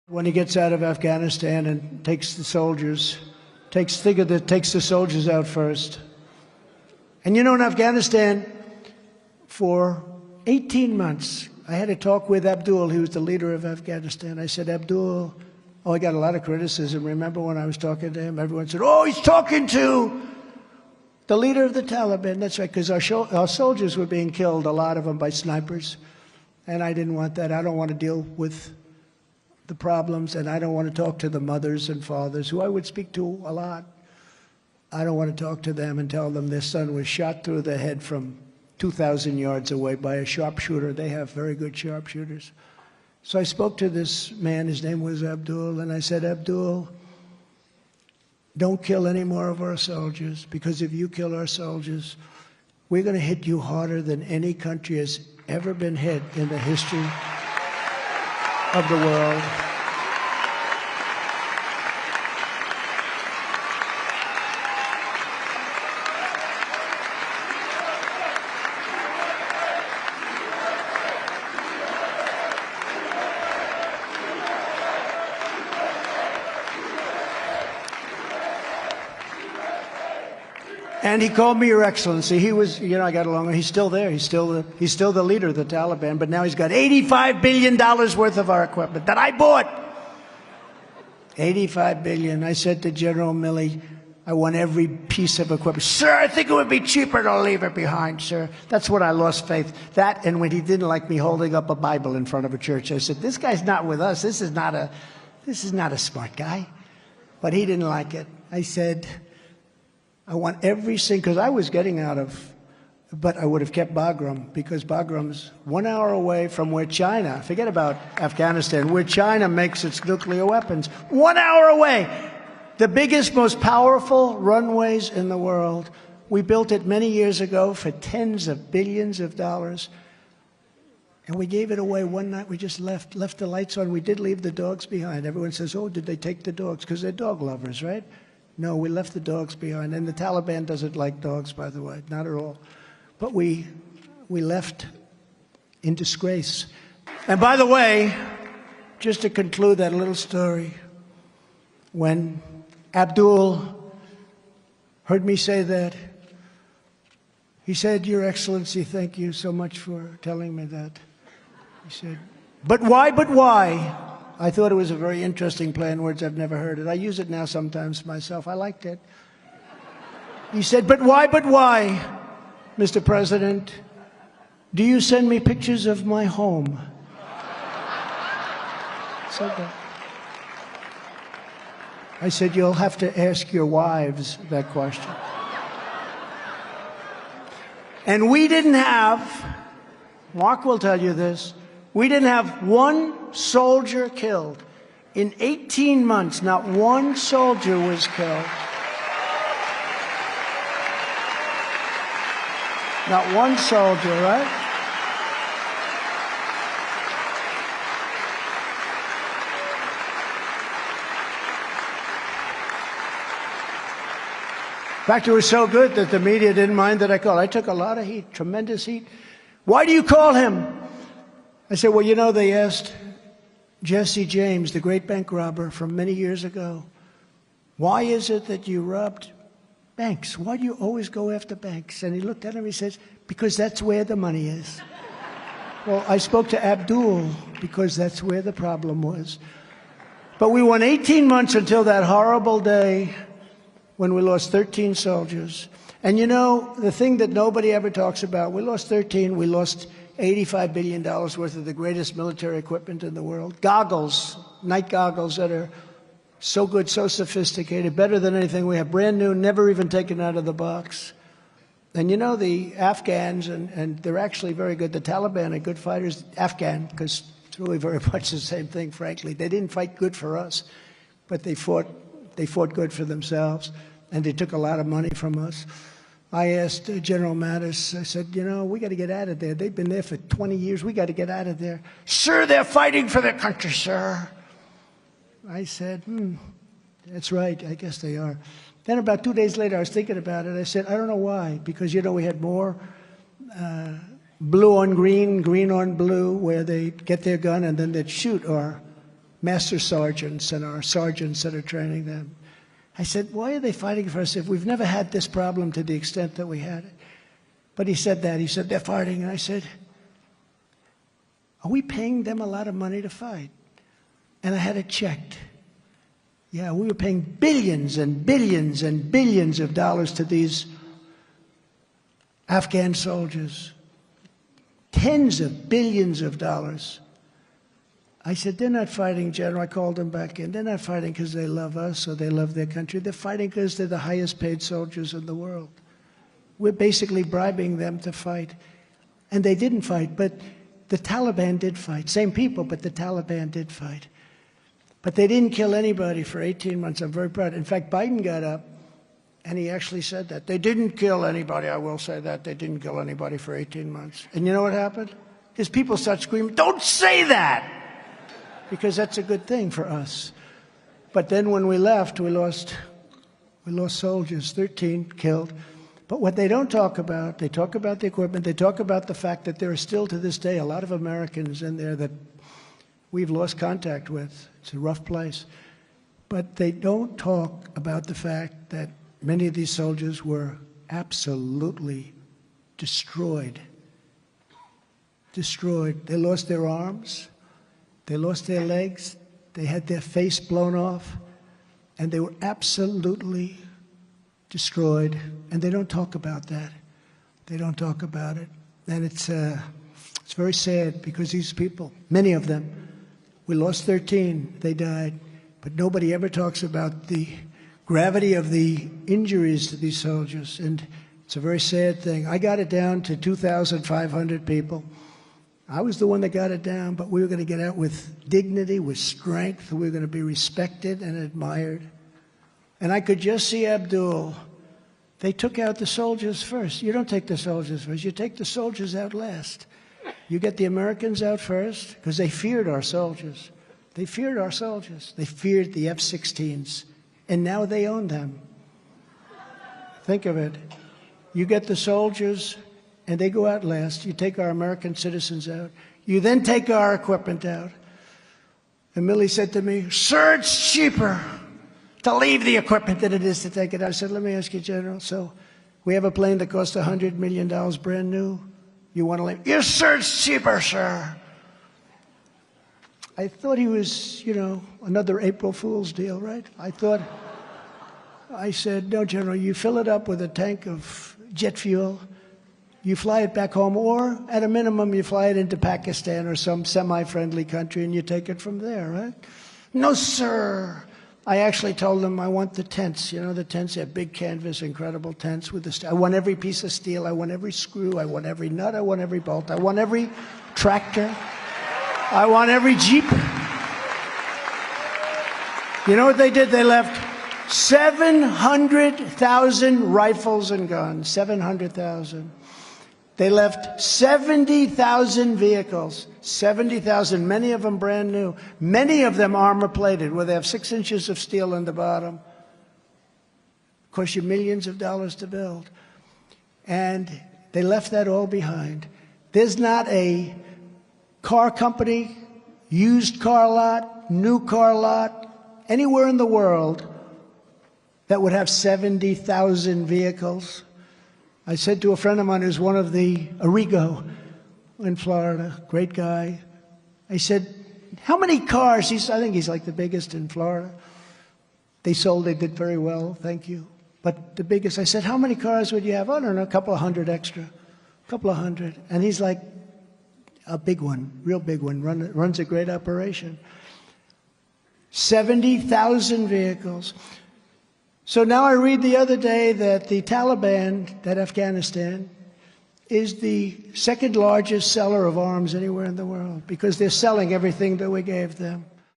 When he gets out of Afghanistan and takes the soldiers, takes the soldiers out first. And you know, in Afghanistan, for 18 months, I had a talk with Abdul, who was the leader of Afghanistan. I said, Abdul, I got a lot of criticism. Remember when I was talking to him? Everyone said, oh, he's talking to the leader of the Taliban. That's right, because our soldiers were being killed, a lot of them by snipers. And I didn't want that. I don't want to deal with the problems, and I don't want to talk to the mothers and fathers, who I would speak to a lot. I don't want to talk to them and tell them their son was shot through the head from 2,000 yards away by a sharpshooter. They have very good sharpshooters. So I spoke to this man, his name was Abdul, and I said, Abdul, don't kill any more of our soldiers, because if you kill our soldiers, we're going to hit you harder than any country has ever been hit in the history of the world. And he called me Your Excellency. He was, I got along with him. He's still there. He's still the leader of the Taliban. But now he's got $85 billion worth of our equipment that I bought. $85 billion. I said to General Milley, I want every piece of equipment. Sir, I think it would be cheaper to leave it behind, sir. That's when I lost faith. That, and when he didn't like me holding up a Bible in front of a church, I said, this guy's not with us. This is not a smart guy. But he didn't like it. I said, I want every single, because I was getting out of, but I would have kept Bagram, because Bagram's 1 hour away from where China, forget about Afghanistan, where China makes its nuclear weapons. 1 hour away. The biggest, most powerful runways in the world. We built it many years ago for tens of billions of dollars. And we gave it away one night. We just left the lights on. We did leave the dogs behind. Everyone says, oh, did they take the dogs? Because they're dog lovers, right? No, we left the dogs behind. And the Taliban doesn't like dogs, by the way, not at all. But we left in disgrace. And by the way, just to conclude that little story, when Abdul heard me say that, he said, Your Excellency, thank you so much for telling me that. He said, but why? I thought it was a very interesting play on words. I've never heard it. I use it now sometimes myself. I liked it. He said, but why, Mr. President? Do you send me pictures of my home? Said that. I said, you'll have to ask your wives that question. And we didn't have, Mark will tell you this, we didn't have one soldier killed. In 18 months, not one soldier was killed. Not one soldier, right? In fact, it was so good that the media didn't mind that I called. I took a lot of heat, tremendous heat. Why do you call him? I said, well, they asked Jesse James, the great bank robber from many years ago, why is it that you robbed banks? Why do you always go after banks? And he looked at him and he says, because that's where the money is. Well, I spoke to Abdul because that's where the problem was. But we went 18 months until that horrible day when we lost 13 soldiers. And the thing that nobody ever talks about, we lost 13, we lost $85 billion worth of the greatest military equipment in the world. Goggles, night goggles that are so good, so sophisticated, better than anything we have. Brand new, never even taken out of the box. And the Afghans, and they're actually very good. The Taliban are good fighters. Afghan, because it's really very much the same thing, frankly. They didn't fight good for us, but they fought good for themselves, and they took a lot of money from us. I asked General Mattis, I said, we got to get out of there. They've been there for 20 years. We got to get out of there. Sir, they're fighting for their country, sir. I said, that's right. I guess they are. Then about 2 days later, I was thinking about it. I said, I don't know why. Because, we had more blue on green, green on blue, where they'd get their gun and then they'd shoot our master sergeants and our sergeants that are training them. I said, why are they fighting for us if we've never had this problem to the extent that we had it? But he said that. He said, they're fighting. And I said, are we paying them a lot of money to fight? And I had it checked. Yeah, we were paying billions and billions and billions of dollars to these Afghan soldiers. Tens of billions of dollars. I said, they're not fighting, General. I called them back in. They're not fighting because they love us or they love their country. They're fighting because they're the highest paid soldiers in the world. We're basically bribing them to fight. And they didn't fight, but the Taliban did fight. Same people, but the Taliban did fight. But they didn't kill anybody for 18 months. I'm very proud. In fact, Biden got up and he actually said that. They didn't kill anybody. I will say that. They didn't kill anybody for 18 months. And you know what happened? His people start screaming, don't say that! Because that's a good thing for us. But then when we left, we lost soldiers, 13 killed. But what they don't talk about, they talk about the equipment, they talk about the fact that there are still to this day a lot of Americans in there that we've lost contact with. It's a rough place. But they don't talk about the fact that many of these soldiers were absolutely destroyed. Destroyed. They lost their arms. They lost their legs, they had their face blown off, and they were absolutely destroyed. And they don't talk about that. They don't talk about it. And it's very sad because these people, many of them, we lost 13, they died, but nobody ever talks about the gravity of the injuries to these soldiers. And it's a very sad thing. I got it down to 2,500 people. I was the one that got it down, but we were going to get out with dignity, with strength. We were going to be respected and admired. And I could just see Abdul. They took out the soldiers first. You don't take the soldiers first. You take the soldiers out last. You get the Americans out first because they feared our soldiers. They feared our soldiers. They feared the F-16s. And now they own them. Think of it. You get the soldiers and they go out last. You take our American citizens out. You then take our equipment out. And Millie said to me, sir, it's cheaper to leave the equipment than it is to take it out. I said, let me ask you, General, so we have a plane that costs $100 million brand new. You want to leave? Yes, sir, it's cheaper, sir. I thought he was, another April Fool's deal, right? I said, no, General, you fill it up with a tank of jet fuel. You fly it back home, or at a minimum, you fly it into Pakistan or some semi-friendly country, and you take it from there, right? No, sir. I actually told them I want the tents. The tents, they're big canvas, incredible tents with the. I want every piece of steel. I want every screw. I want every nut. I want every bolt. I want every tractor. I want every Jeep. You know what they did? They left 700,000 rifles and guns. 700,000. They left 70,000 vehicles, 70,000, many of them brand new, many of them armor-plated, where they have 6 inches of steel in the bottom. Cost you millions of dollars to build. And they left that all behind. There's not a car company, used car lot, new car lot, anywhere in the world that would have 70,000 vehicles. I said to a friend of mine who's one of the Arrigo in Florida, great guy. I said, how many cars? I think he's like the biggest in Florida. They did very well, thank you. But the biggest, I said, how many cars would you have? I don't know, a couple of hundred extra, a couple of hundred. And he's like, a big one, real big one, runs a great operation. 70,000 vehicles. So now I read the other day that the Taliban, that Afghanistan, is the second largest seller of arms anywhere in the world because they're selling everything that we gave them.